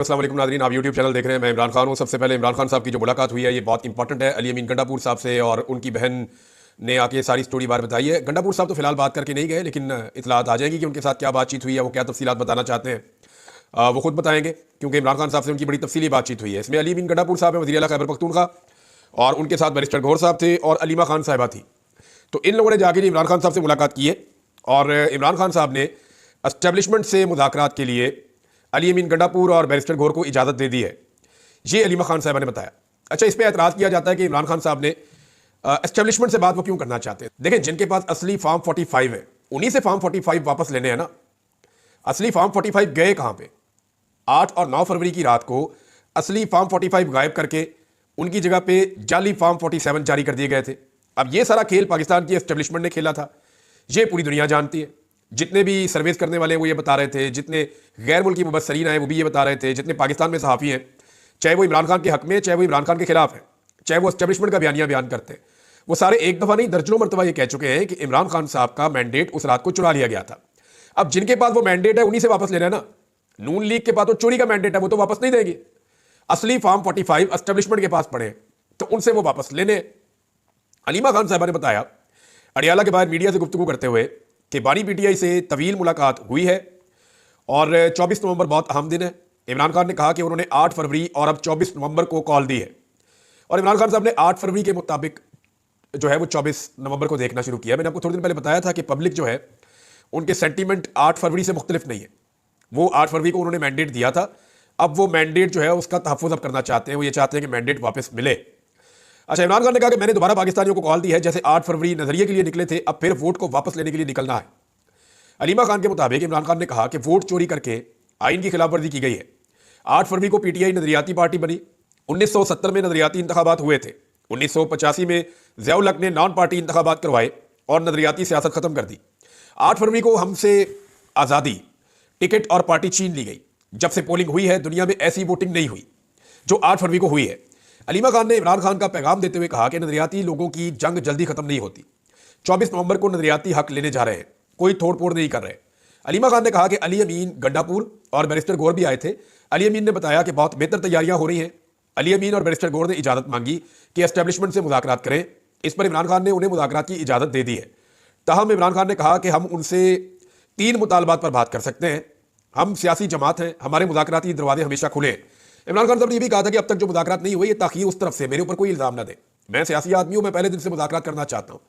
अस्सलाम वालेकुम नाज़रीन, आप यूट्यूब चैनल देख रहे हैं। मैं इमरान खान हूँ। सबसे पहले इमरान खान साहब की जो मुलाकात हुई है ये बहुत इंपॉर्टेंट है अली अमीन गंडापुर साहब से, और उनकी बहन ने आके सारी स्टोरी बार बताई है। गंडापुर साहब तो फिलहाल बात करके नहीं गए, लेकिन इतलात आ जाएगी कि उनके साथ क्या बातचीत हुई है, वो क्या तफसीलात बताना चाहते हैं वो खुद बताएंगे, क्योंकि इमरान खान साहब से उनकी बड़ी तफसीली बातचीत हुई है। इसमें अली अमीन गंडापुर साहब है, वज़ीर आला खैबर पख्तूनख्वा, और उनके साथ बैरिस्टर गौहर साहब थे और अलीमा खान साहिबा थी। तो इन लोगों ने जाके इमरान खान साहब से मुलाकात की है, और इमरान खान साहब ने एस्टेब्लिशमेंट से मुज़ाकरात के लिए अली अमीन गंडापुर और बैरिस्टर गौहर को इजाज़त दे दी है, ये अलीमा खान साहबा ने बताया। अच्छा, इस पर एतराज़ किया जाता है कि इमरान खान साहब ने एस्टेब्लिशमेंट से बात वो क्यों करना चाहते हैं। देखें, जिनके पास असली फॉर्म 45 है उन्हीं से फॉर्म 45 वापस लेने हैं ना। असली फॉर्म 45 गए कहां पे? 8 और 9 फरवरी की रात को असली फॉर्म 45 गायब करके उनकी जगह पे जाली फॉर्म 47 जारी कर दिए गए थे। अब ये सारा खेल पाकिस्तान की एस्टेब्लिशमेंट ने खेला था, ये पूरी दुनिया जानती है। जितने भी सर्विस करने वाले हैं वो ये बता रहे थे, जितने गैर मुल्की मुबस्सरीन आए वो भी ये बता रहे थे, जितने पाकिस्तान में सहाफ़ी हैं, चाहे वो इमरान खान के हक में, चाहे वो इमरान खान के खिलाफ है, चाहे वो एस्टेब्लिशमेंट का बयानिया बयान करते हैं, वो सारे एक दफ़ा नहीं दर्जनों मरतबा ये कह चुके हैं कि इमरान खान साहब का मैंडेट उस रात को चुरा लिया गया था। अब जिनके पास वो मैंडेट है उन्हीं से वापस लेना है ना। नून लीग के पास तो चोरी का मैंडेट है, वो तो वापस नहीं देंगे। असली फॉर्म 45 एस्टेब्लिशमेंट के पास पड़े तो उनसे वो वापस लेने। अलीमा खान साहबा ने बताया अडियाला के बाहर मीडिया से गुफ्तगू करते हुए कि बानी पीटीआई से तवील मुलाकात हुई है और 24 नवंबर बहुत अहम दिन है। इमरान खान ने कहा कि उन्होंने 8 फरवरी और अब 24 नवंबर को कॉल दी है, और इमरान खान साहब ने 8 फरवरी के मुताबिक जो है वो 24 नवंबर को देखना शुरू किया। मैंने आपको थोड़ी दिन पहले बताया था कि पब्लिक जो है उनके सेंटीमेंट 8 फरवरी से मुख्तलिफ नहीं है। वो 8 फरवरी को उन्होंने मैंडेट दिया था, अब वो मैंडेट जो है उसका तहफ़्फ़ुज़ अब करना चाहते हैं। वो ये चाहते हैं कि मैंडेट वापस मिले। अच्छा, इमरान खान ने कहा कि मैंने दोबारा पाकिस्तानियों को कॉल दी है, जैसे 8 फरवरी नजरिए के लिए निकले थे, अब फिर वोट को वापस लेने के लिए निकलना है। अलीमा खान के मुताबिक इमरान खान ने कहा कि वोट चोरी करके आइन की खिलाफवर्जी की गई है। 8 फरवरी को पीटीआई नजरियाती पार्टी बनी। 1970 में नजरियाती इंतखाबात हुए थे। 1985 में ज़ियाउल हक ने नॉन पार्टी इंतखाबात करवाए और नजरियाती सियासत खत्म कर दी। 8 फरवरी को हमसे आज़ादी, टिकट और पार्टी छीन ली गई। जब से पोलिंग हुई है दुनिया में ऐसी वोटिंग नहीं हुई जो 8 फरवरी को हुई है। अलीमा खान ने इमरान खान का पैगाम देते हुए कहा कि नजरियाती लोगों की जंग जल्दी खत्म नहीं होती। 24 नवंबर को नजरियाती हक लेने जा रहे हैं, कोई तोड़ फोड़ नहीं कर रहे। अलीमा खान ने कहा कि अली अमीन गंडापुर और बैरिस्टर गौहर भी आए थे। अली अमीन ने बताया कि बहुत बेहतर तैयारियां हो रही हैं। अली अमीन और बैरिस्टर गौहर ने इजाज़त मांगी कि एस्टेब्लिशमेंट से मुज़ाकरात करें। इस पर इमरान खान ने उन्हें मुज़ाकरात की इजाज़त दे दी है। ताहम इमरान खान ने कहा कि हम उनसे 3 मुतालबात पर बात कर सकते हैं। हम सियासी जमात हैं, हमारे मुज़ाकराती दरवाजे हमेशा खुले हैं। इमरान खान साहब ने यह भी कहा था कि अब तक जो मुज़ाकरात नहीं हुए ये ताख़ीर उस तरफ से, मेरे ऊपर कोई इल्ज़ाम ना दे। मैं सियासी आदमी हूं, मैं पहले दिन से मुज़ाकरात करना चाहता हूं,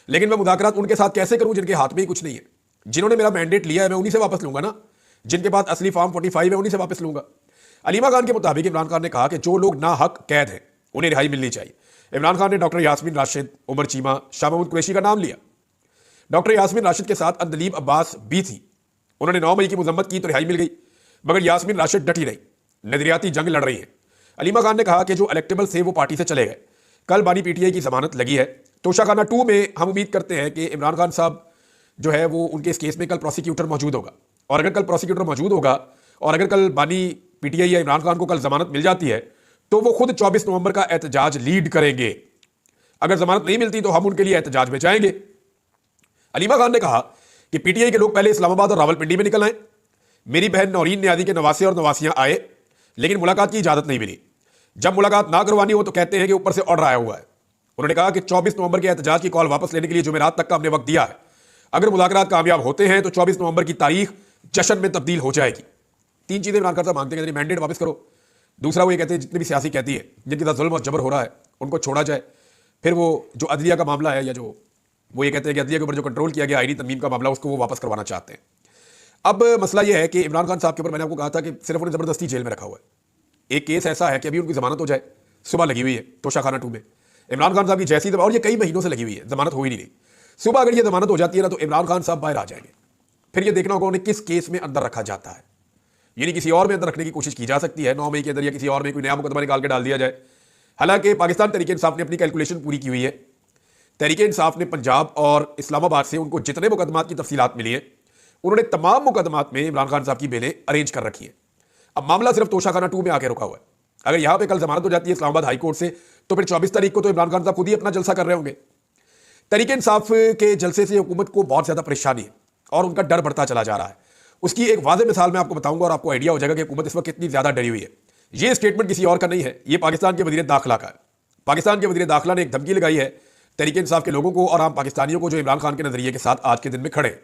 लेकिन मैं मुज़ाकरात उनके साथ कैसे करूं जिनके हाथ में ही कुछ नहीं है। जिन्होंने मेरा मैंडेट लिया है मैं उन्हीं से वापस लूंगा ना। जिनके पास असली फॉर्म 45 है उन्हीं से वापस लूंगा। अलीमा खान के मुताबिक इमरान खान ने कहा कि जो लोग ना हक कैद हैं उन्हें रिहाई मिलनी चाहिए। इमरान खान ने डॉक्टर यास्मीन राशिद, उमर चीमा, शाह महमूद कुरैशी का नाम लिया। डॉक्टर यास्मीन राशिद के साथ अंदलीब अब्बास भी थी। उन्होंने 9 मई की मजम्मत की तो रिहाई मिल गई, मगर यास्मीन राशिद डटी रही, नजरियाती जंग लड़ रही है। अलीमा खान ने कहा कि जो इलेक्टेबल थे वो पार्टी से चले गए। कल बानी पीटीआई की जमानत लगी है। तोशाखाना 2 में हम उम्मीद करते हैं कि इमरान खान साहब जो है वो उनके इस केस में कल प्रोसिक्यूटर मौजूद होगा, और अगर कल प्रोसिक्यूटर मौजूद होगा और अगर कल बानी पीटीआई या इमरान खान को कल जमानत मिल जाती है तो वो खुद 24 नवंबर का एहतजाज लीड करेंगे। अगर जमानत नहीं मिलती तो हम उनके लिए एहतजाज में जाएंगे। अलीमा खान ने कहा कि पीटीआई के लोग पहले इस्लामाबाद और रावलपिंडी में निकल आए। मेरी बहन नौरीन न्याजी के नवासे और नवासियां आए, लेकिन मुलाकात की इजाजत नहीं मिली। जब मुलाकात ना करवानी हो तो कहते हैं कि ऊपर से ऑर्डर आया हुआ है। उन्होंने कहा कि 24 नवंबर के एहतजाज की कॉल वापस लेने के लिए जुमेरात तक का हमने वक्त दिया है। अगर मुलाकात कामयाब होते हैं तो 24 नवंबर की तारीख जश्न में तब्दील हो जाएगी। 3 चीजें इमरान खान साहब मांगते हैं, मैंडेट वापस करो। दूसरा वो ये कहते हैं जितने भी सियासी कहती है जिनके साथ जुल्म और जबर हो रहा है उनको छोड़ा जाए। फिर वो जो अदलिया का मामला है, या जो वो ये कहते हैं कि अदलिया के ऊपर जो कंट्रोल किया गया आईनी तनमीम का मामला, उसको वो वापस करवाना चाहते हैं। अब मसला यह है कि इमरान खान साहब के ऊपर मैंने आपको कहा था कि सिर्फ उन्हें जबरदस्ती जेल में रखा हुआ है। एक केस ऐसा है कि अभी उनकी जमानत हो जाए, सुबह लगी हुई है तोशाखाना 2 में। इमरान खान साहब की जैसी और ये कई महीनों से लगी हुई है, जमानत हो ही नहीं रही। सुबह अगर ये जमानत हो जाती है ना तो इमरान खान साहब बाहर आ जाएंगे। फिर ये देखना होगा उन्हें किस केस में अंदर रखा जाता है। यानी किसी और में अंदर रखने की कोशिश की जा सकती है 9 मई के अंदर, या किसी और में कोई नया मुकदमा निकाल के डाल दिया जाए। हालांकि पाकिस्तान तहरीक इंसाफ ने अपनी कैलकुलेशन पूरी की हुई है। तहरीक इंसाफ ने पंजाब और इस्लामाबाद से उनको जितने मुकदमात की तफसीलात मिली है उन्होंने तमाम मुकदमात में इमरान खान साहब की बेलें अरेंज कर रखी है। अब मामला सिर्फ तोशाखाना 2 में आके रुका हुआ है। अगर यहां पे कल जमानत हो जाती है इस्लामाबाद हाई कोर्ट से तो फिर 24 तारीख को तो इमरान खान साहब खुद ही अपना जलसा कर रहे होंगे। तहरीक इंसाफ के जलसे से हुकूमत को बहुत ज्यादा परेशानी है और उनका डर बढ़ता चला जा रहा है। उसकी एक वाज़ेह मिसाल मैं आपको बताऊंगा और आपको आइडिया हो जाएगा कि हुकूमत इस वक्त कितनी ज़्यादा डरी हुई है। ये स्टेटमेंट किसी और का नहीं है, ये पाकिस्तान के वज़ीर दाखिला का है। पाकिस्तान के वज़ीर दाखिला ने एक धमकी लगाई है तहरीक इंसाफ के लोगों को और आम पाकिस्तानियों को जो इमरान खान के नज़रिए के साथ आज के दिन में खड़े हैं।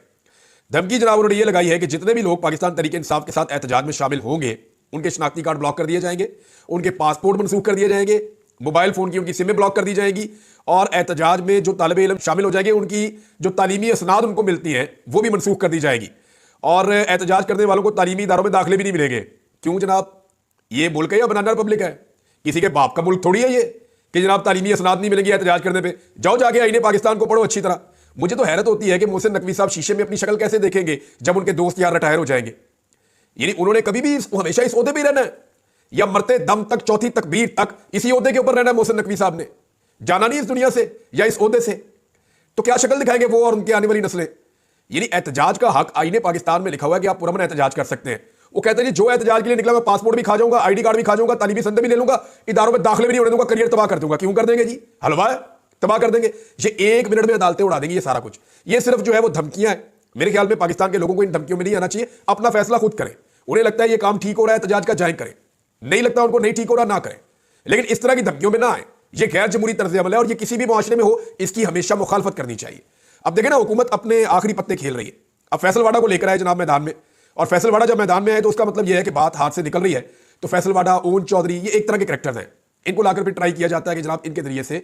धमकी जनाब उन्होंने ये लगाई है कि जितने भी लोग पाकिस्तान तहरीक इंसाफ के साथ एहतजाज में शामिल होंगे उनके शनाख्ती कार्ड ब्लॉक कर दिए जाएंगे, उनके पासपोर्ट मनसूख कर दिए जाएंगे, मोबाइल फ़ोन की उनकी सिमें ब्लॉक कर दी जाएंगी और एहतजाज में जो तालिब इल्म शामिल हो जाएंगे उनकी जो तालीमी असनाद उनको मिलती हैं वो भी मनसूख कर दी जाएगी और एहतजाज करने वालों को तालीमी इदारों में दाखिले भी नहीं मिलेंगे। क्यों जनाब, ये मुल्क है या बनाना रिपब्लिक है? किसी के बाप का मुल्क थोड़ी है ये कि जनाब तालीमी असनाद नहीं मिलेंगे एहतजाज करने पे। जाओ जाके आईने पाकिस्तान को पढ़ो अच्छी तरह। मुझे तो हैरत होती है कि मोहसिन नकवी साहब शीशे में अपनी शक्ल कैसे देखेंगे जब उनके दोस्त यार रिटायर हो जाएंगे। यानी उन्होंने कभी भी हमेशा इस ओहदे पे रहना है या मरते दम तक चौथी तकबीर तक इसी ओहदे के ऊपर रहना है? मोहसिन नकवी साहब ने जाना नहीं इस दुनिया से या इस ओहदे से, तो क्या शक्ल दिखाएंगे वो और उनकी आने वाली नस्लें? यानी एहतजाज का हक आईने पाकिस्तान में लिखा हुआ है कि आप पुरअमन एहतजाज कर सकते हैं। वो कहते हैं जी जो एहतजाज के लिए निकला मैं पासपोर्ट भी खा जाऊंगा, आईडी कार्ड भी खा जाऊंगा, तालीमी संदे भी ले लूंगा, इदारों में दाखिले भी नहीं होने दूंगा, करियर तबाह कर दूंगा। क्यों कर देंगे जी? हलवा है, तबाह कर देंगे। ये 1 मिनट में अदालतें उड़ा देंगी ये सारा कुछ। ये सिर्फ जो है वो धमकियां हैं। मेरे ख्याल में पाकिस्तान के लोगों को इन धमकियों में नहीं आना चाहिए, अपना फैसला खुद करें। उन्हें लगता है ये काम ठीक हो रहा है एहतजाज का, जाए करें, नहीं लगता उनको नहीं ठीक हो रहा ना करें, लेकिन इस तरह की धमकियों में ना आए। ये गैर जमहूरी तर्ज अमल है और ये किसी भी मुआशरे में हो इसकी हमेशा मुखालफत करनी चाहिए। अब देखें ना, हुकूमत अपने आखिरी पत्ते खेल रही है। अब फैसलवाड़ा को लेकर आए जनाब मैदान में, और फैसलवाड़ा जब मैदान में आए तो उसका मतलब यह है कि बात हाथ से निकल रही है। तो फैसलवाड़ा, ओन चौधरी, ये एक तरह के कैरेक्टर्स हैं, इनको लाकर फिर ट्राई किया जाता है कि जनाब इनके जरिए से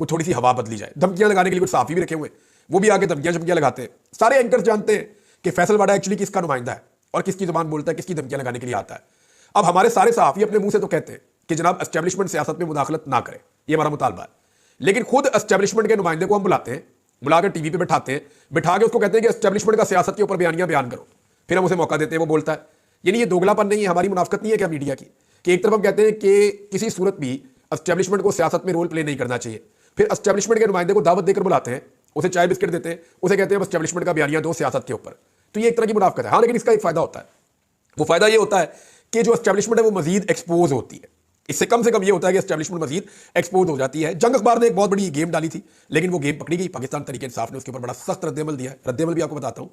कुछ थोड़ी सी हवा बदली जाए। धमकियां लगाने के लिए कुछ साफी भी रखे हुए हैं, वो भी आगे धमकियां लगाते हैं। सारे एंकर्स जानते हैं कि फैसलवाड़ा एक्चुअली किसका नुमाइंदा है और किसकी जुबान बोलता है, किसकी धमकियां लगाने के लिए आता है। अब हमारे सारे सहाफ़ी अपने मुंह से तो कहते हैं कि जनाब एस्टेब्लिशमेंट सियासत में मुदाखलत ना करे, ये हमारा मुतालबा है, लेकिन खुद एस्टेब्लिशमेंट के नुमाइंदे को हम बुलाते हैं, बुलाकर टीवी पे बैठाते हैं, बिठा के उसको कहते हैं कि एस्टेब्लिशमेंट का सियासत के ऊपर बयानियां बयान करो, फिर हम उसे मौका देते हैं, वो बोलता है। यानी ये दोगलापन नहीं है, हमारी मुनाफकत नहीं है क्या मीडिया की, कि एक तरफ हम कहते हैं कि किसी सूरत भी एस्टेब्लिशमेंट को सियासत में रोल प्ले नहीं करना चाहिए, फिर एस्टेब्लिशमेंट के नुमाइंदे को दावत देकर बुलाते हैं, उसे चाय बिस्किट देते हैं, उसे कहते हैं एस्टेब्लिशमेंट का बयानिया दो सियासत के ऊपर। तो ये एक तरह की मुनाफकत है। हाँ, लेकिन इसका एक फायदा होता है, वो फायदा ये होता है कि जो एस्टेब्लिशमेंट है वो मजीद एक्सपोज होती है। इससे कम से कम ये होता है कि एस्टेब्लिशमेंट मजीद एक्सपोज हो जाती है। जंग अखबार ने एक बहुत बड़ी गेम डाली थी, लेकिन वो गेम पकड़ी गई। पाकिस्तान तहरीक इंसाफ ने उसके ऊपर बड़ा सख्त रद्देमल दिया है। रद्देमल भी आपको बताता हूँ।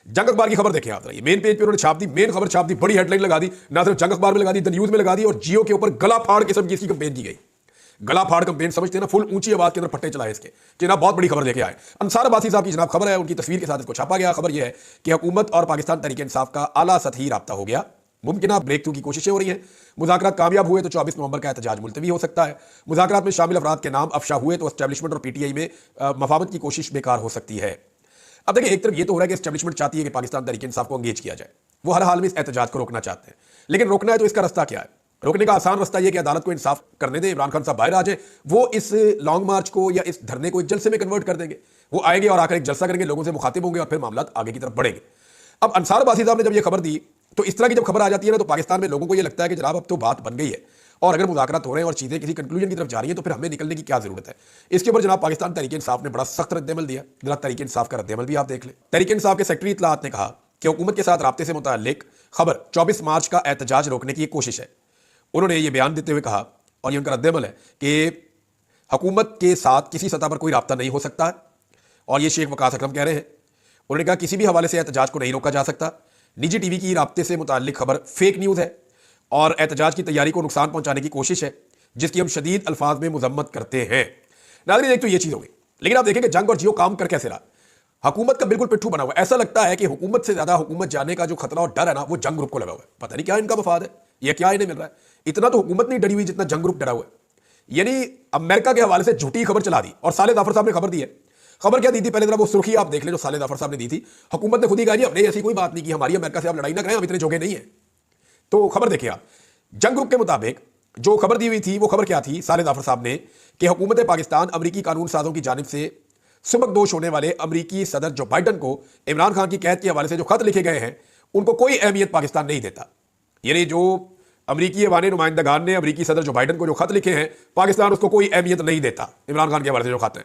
जंग अखबार की खबर देखें आप, ये मेन पेज पे उन्होंने छाप दी, मेन खबर छाप दी, बड़ी हेडलाइन लगा दी, ना सिर्फ जंग अखबार में लगा दी, द न्यूज में लगा दी, और जियो के ऊपर गला फाड़ किस्म की इसकी कंपेन की गई। गला फाड़ कंपेन समझते हैं ना, फुल ऊंची आवाज के अंदर फट्टे चलाए इसके, जनाब बहुत बड़ी खबर लेके आए। अंसार अब्बासी साहब की जनाब खबर है, उनकी तस्वीर के साथ इसको छापा गया। खबर यह है कि हुकूमत और पाकिस्तान तहरीक इंसाफ का आला सतही राब्ता हो गया, मुमकिन ब्रेक थ्रू की कोशिशें हो रही हैं। मुज़ाकरात कामयाब हुए तो 24 नवंबर का एहतजाज मुलतवी हो सकता है। मुज़ाकरात में शामिल अफराद के नाम अफशा हुए तो एस्टेब्लिशमेंट और पीटीआई में मफावत की कोशिश बेकार हो सकती है। अब देखिए, एक तरफ ये तो हो रहा है कि एस्टेब्लिशमेंट चाहती है कि पाकिस्तान तहरीक इंसाफ को एंगेज किया जाए, वो हर हाल में इस एहतजाज को रोकना चाहते हैं, लेकिन रोकना है तो इसका रास्ता क्या है? रोकने का आसान रास्ता यह कि अदालत को इंसाफ करने दें, इमरान खान साहब बाहर आ जाए, वो इस लॉन्ग मार्च को या इस धरने को एक जलसे में कन्वर्ट कर देंगे। वो आएंगे और आकर एक जलसा करेंगे, लोगों से मुखातिब होंगे और फिर मामला आगे की तरफ बढ़ेंगे। अब अंसार अब्बासी साहब ने जब यह खबर दी तो इस तरह की जब खबर आ जाती है ना, तो पाकिस्तान में लोगों को यह लगता है कि जनाब अब तो बात बन गई है और अगर मुज़ाकरात हो रहे हैं और चीज़ें किसी कंक्लूजन की तरफ जा रही हैं तो फिर हमें निकलने की क्या जरूरत है। इसके ऊपर जनाब पाकिस्तान तहरीक इंसाफ ने बड़ा सख्त रद्देमल दिया। जनाब तहरीक इंसाफ का रद्देमल भी आप देख लें। तहरीक इंसाफ के सेक्रेटरी इत्तलाआत ने कहा कि हुकूमत के साथ राब्ते से मुताल्लिक खबर 24 मार्च का एहतजाज रोकने की एक कोशिश है। उन्होंने ये बयान देते हुए कहा, और ये उनका रद्देमल है, कि हुकूमत के साथ किसी सतह पर कोई राब्ता नहीं हो सकता है, और ये शेख वकास अकरम कह रहे हैं। उन्होंने कहा किसी भी हवाले से एहतजाज को नहीं रोका जा सकता। निजी टीवी की राब्ते से मुताल्लिक खबर फेक न्यूज़ है और एहतजाज की तैयारी को नुकसान पहुंचाने की कोशिश है, जिसकी हम शदीद अल्फाज में मुजम्मत करते हैं। नाज़रीन, एक तो ये चीज़ हो गई, लेकिन आप देखेंगे जंग और जियो काम कर कैसे रहा। हुकूमत का बिल्कुल पिट्ठू बना हुआ है। ऐसा लगता है कि हुकूमत से ज़्यादा हुकूमत जाने का जो खतरा और डर है ना, वो जंग ग्रुप को लगा हुआ है। पता नहीं क्या इनका मफाद है, यह क्या इन्हें मिल रहा है। इतना तो हुकूमत नहीं डरी हुई जितना जंग ग्रुप डरा हुआ है। यानी अमेरिका के हवाले से झूठी खबर चला दी, और साले जाफर साहब ने खबर दी है। खबर क्या दी थी? पहले जरा वो सुर्खी आप देख लें जो साले जाफर साहब ने दी थी। हुकूमत ने खुद ही कहा जी हमने ऐसी कोई बात नहीं की, हमारी अमेरिका से आप लड़ाई ना करें, हम इतने जोगे नहीं है। तो खबर देखिए आप, जंग ग्रुप के मुताबिक जो खबर दी हुई थी वो खबर क्या थी साले जाफर साहब ने, कि हुकूमत पाकिस्तान अमरीकी कानून साजों की जानिब से सुबकदोश होने वाले अमरीकी सदर जो बाइडन को इमरान खान की कैद के हवाले से जो खत लिखे गए हैं उनको कोई अहमियत पाकिस्तान नहीं देता। यानी जो अमरीकी अवानी नुमाइंदगान ने अमरीकी सदर जो बाइडन को जो खत लिखे हैं, पाकिस्तान उसको कोई अहमियत नहीं देता। इमरान खान के हवाले से जो खत है,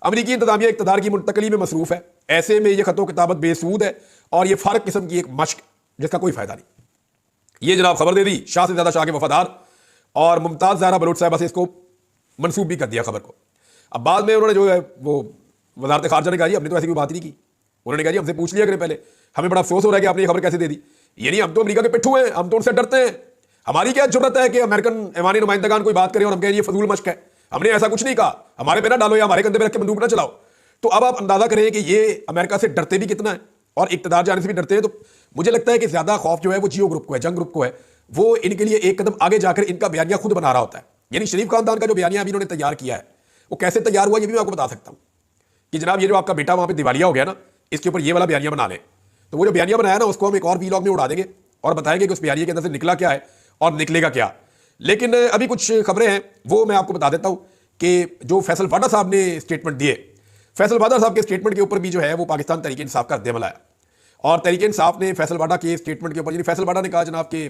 अमरीकी इंतजामिया इक़्तिदार की मुंतकली में मसरूफ़ है। ऐसे में यह खतों किताबत बेसूद है और यह फ़ारग किस्म की एक मश्क जिसका कोई फ़ायदा नहीं। ये जनाब खबर दे दी शाह से ज़्यादा शाह के वफादार, और मुमताज़ ज़हरा बलोच साहबा से इसको मनसूब भी कर दिया खबर को। अब बाद में उन्होंने जो है वो वज़ारत ख़ारजा ने कहा जी हमने तो ऐसी कोई बात ही नहीं की, उन्होंने कहा जी हमसे पूछ लिया करें पहले, हमें बड़ा अफसोस हो रहा है कि आपने ये खबर कैसे दे दी। ये नहीं, हम तो अमेरिका के पिट्ठू हैं, हम तो उनसे डरते हैं। हमारी क्या जरूरत है कि अमेरिकन ऐवानी नुमाइंदगान कोई बात करे और हम कहें ये फजूल मश्क है। हमने ऐसा कुछ नहीं कहा, हमारे पे ना डालो या हमारे कंधे पे रख के बंदूक ना चलाओ। तो अब आप अंदाजा करें कि ये अमेरिका से डरते भी कितना है और इक्तदार जाने से भी डरते हैं। तो मुझे लगता है कि ज्यादा खौफ जो है वो जियो ग्रुप को है, जंग ग्रुप को है। वो इनके लिए एक कदम आगे जाकर इनका बयानिया खुद बना रहा होता है। यानी शरीफ खानदान का जो बयानिया अभी इन्होंने तैयार किया है वो कैसे तैयार हुआ ये भी मैं आपको बता सकता हूं कि जनाब ये जो आपका बेटा वहां पे दिवालिया हो गया ना, इसके ऊपर ये वाला बयानिया बना लें। तो वो जो बयानिया बनाया ना उसको हम एक और वीलॉग में उड़ा देंगे और बताएंगे कि उस बयानिया के अंदर से निकला क्या है और निकलेगा क्या। लेकिन अभी कुछ खबरें हैं वो मैं आपको बता देता हूं कि जो फैसल वाडा साहब ने स्टेटमेंट दिए, फैसल वाडा साहब के स्टेटमेंट के ऊपर भी जो है वो पाकिस्तान तहरीक इंसाफ का रद्द-ए-अमल आया। और तहरीक इंसाफ ने फैसल वाडा के स्टेटमेंट के ऊपर, यानी फैसल वाडा ने कहा जनाब कि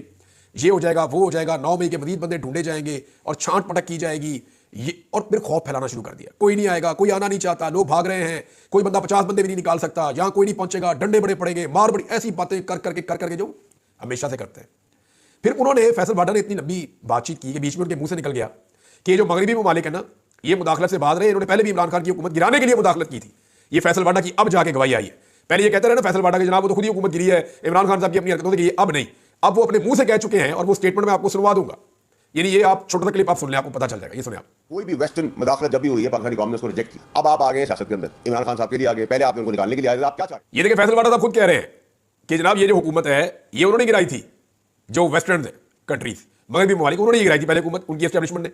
ये हो जाएगा वो हो जाएगा, 9 मई के मजीद बंदे ढूंढे जाएंगे और छांट पटक की जाएगी, ये और फिर खौफ फैलाना शुरू कर दिया। कोई नहीं आएगा, कोई आना नहीं चाहता, लोग भाग रहे हैं, कोई बंदा 50 बंदे भी नहीं निकाल सकता, यहां कोई नहीं पहुंचेगा, डंडे बड़े पड़ेंगे, मार बड़ी, ऐसी बातें कर करके जो हमेशा से करते हैं। फिर उन्होंने फैसल वाडा ने इतनी लंबी बातचीत की कि बीच में उनके मुंह से निकल गया कि ये जो मगरबी ममालिक है ना ये मुदाखलत से बाज रहे हैं। इन्होंने पहले भी इमरान खान की हुकूमत गिराने के लिए मुदाखलत की थी। ये फैसल वाडा की अब जाके गवाही आई है। पहले ये कहते रहे ना फैसल वाडा के जनाब वो तो खुद ही हुकूमत गिरी है, इमरान खान साहब की अपनी हरकतों से, अब नहीं, अब वो अपने मुंह से कह चुके हैं और वो स्टेटमेंट में आपको सुनवा दूंगा। यानी ये आप छोटा सा क्लिप आप सुन लें, आपको पता चल जाएगा। ये सुने आप। कोई भी वेस्टर्न मुदाखलत जब भी हुई है पाकिस्तानी कौम ने उसको रिजेक्ट किया। अब आप आ गए सियासत के अंदर, इमरान खान साहब के लिए आ गए, पहले आपने उनको निकालने के लिए आए थे, आप क्या चाहते? ये देखिए फैसल वाडा साहब खुद कह रहे हैं कि जनाब ये जो हुकूमत है ये उन्होंने गिराई थी, जो वेस्टर्न कंट्रीज मगरबी ममालिक उन्होंने गिराई थी पहले हुकूमत, उनकी एस्टैब्लिशमेंट ने।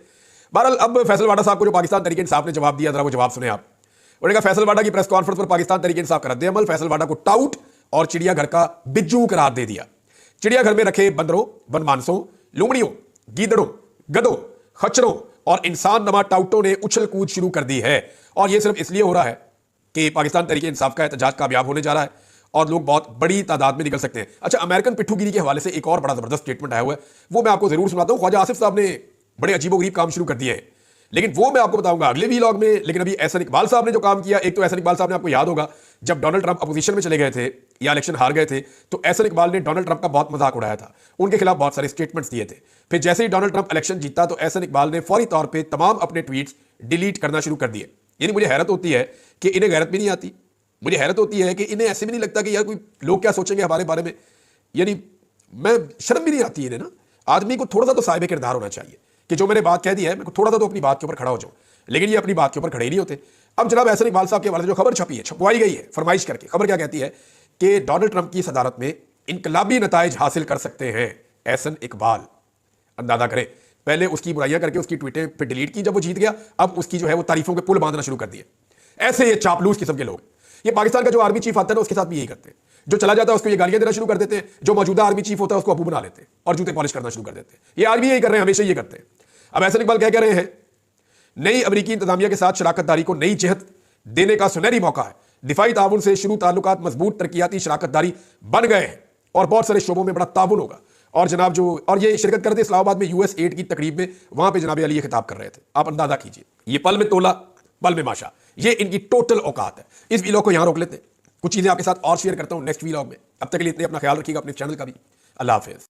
बहरहाल अब फैसल वाडा साहब को जो पाकिस्तान तहरीक इंसाफ ने जवाब दिया, जरा वो जवाब सुने आप। उन्होंने कहा फैसल वाडा की प्रेस कॉन्फ्रेंस पर पाकिस्तान तहरीक इंसाफ का रद्द-ए-अमल, फैसल वाडा को टाउट और चिड़ियाघर का बिज्जू करार दे दिया। चिड़ियाघर में रखे बंदरों, वनमानसों, लुमड़ियों, गीदड़ों, गधों, खच्चरों और इंसान नमा टाउटों ने उछल कूद शुरू कर दी है। और यह सिर्फ इसलिए हो रहा है कि पाकिस्तान तहरीक इंसाफ का एहतजाज कामयाब होने जा रहा है और लोग बहुत बड़ी तादाद में निकल सकते हैं। अच्छा, अमेरिकन पिट्ठूगिरी के हवाले से एक और बड़ा जबरदस्त स्टेटमेंट आया हुआ है, वो मैं आपको जरूर सुनाता हूं। ख्वाजा आसिफ साहब ने बड़े अजीबोगरीब काम शुरू कर दिए हैं, लेकिन वो मैं आपको बताऊंगा अगले व्लॉग में। लेकिन अभी एहसन इकबाल साहब ने जो काम किया, एक तो एहसन इकबाल साहब ने, आपको याद होगा जब डोनाल्ड ट्रंप अपोजिशन में चले गए थे या इलेक्शन हार गए थे, तो एहसन इकबाल ने डोनाल्ड ट्रंप का बहुत मजाक उड़ाया था, उनके खिलाफ बहुत सारे स्टेटमेंट्स दिए थे। फिर जैसे ही डोनाल्ड ट्रंप इलेक्शन जीता तो एहसन इकबाल ने फौरी तौर पर तमाम अपने ट्वीट्स डिलीट करना शुरू कर दिए। यानी मुझे हैरत होती है कि इन्हें गैरत भी नहीं आती, मुझे हैरत होती है कि इन्हें ऐसे भी नहीं लगता कि यार कोई लोग क्या सोचेंगे हमारे बारे में। यानी मैं शर्म भी नहीं आती इन्हें ना। आदमी को थोड़ा सा तो साहिब किरदार होना चाहिए कि जो मैंने बात कह दी है मैं थोड़ा सा तो अपनी बात के ऊपर खड़ा हो जाऊं, लेकिन ये अपनी बात के ऊपर खड़े ही नहीं होते। अब जनाब एहसन इकबाल साहब के हवाले से जो खबर छपी है, छपवाई गई है फरमाइश करके, खबर क्या कहती है कि डोनाल्ड ट्रंप की सदारत में इनकलाबी नताइज हासिल कर सकते हैं एहसन इकबाल। अंदाजा करें, पहले उसकी बुराइयां करके उसकी ट्वीटें फिर डिलीट की जब वो जीत गया, अब उसकी जो है वो तारीफों के पुल बांधना शुरू कर दिए। ऐसे ये चापलूस किस्म के लोग, ये पाकिस्तान का जो आर्मी चीफ आता है ना उसके साथ भी यही करते हैं। जो चला जाता है उसको ये गालियां देना शुरू कर देते हैं, जो मौजूदा आर्मी चीफ होता है उसको अबू बना लेते हैं और जूते पॉलिश करना शुरू कर देते हैं। ये आज भी यही कर रहे हैं, हमेशा ये करते हैं। अब एहसन इकबाल क्या कह रहे हैं, नई अमरीकी इंतजामिया के साथ शराकतदारी को नई जहत देने का सुनहरी मौका है। दिफाई ताउन से शुरू ताल्लुकात मजबूत तरक्याती शराकतदारी बन गए हैं और बहुत सारे शोबों में बड़ा ताउन होगा। और जनाब जो और ये शिरकत करते इस्लामाबाद में यूएस एड की तकरीब में, वहां पे जनाब अली ये खिताब कर रहे थे। आप अंदाजा कीजिए, ये पल में तोला पल में माशा, ये इनकी टोटल औकात है। इस वीलॉग को यहां रोक लेते हैं, कुछ चीजें आपके साथ और शेयर करता हूं नेक्स्ट वीलॉग में। अब तक के लिए इतने, अपना ख्याल रखिएगा, अपने चैनल का भी। अल्लाह हाफिज।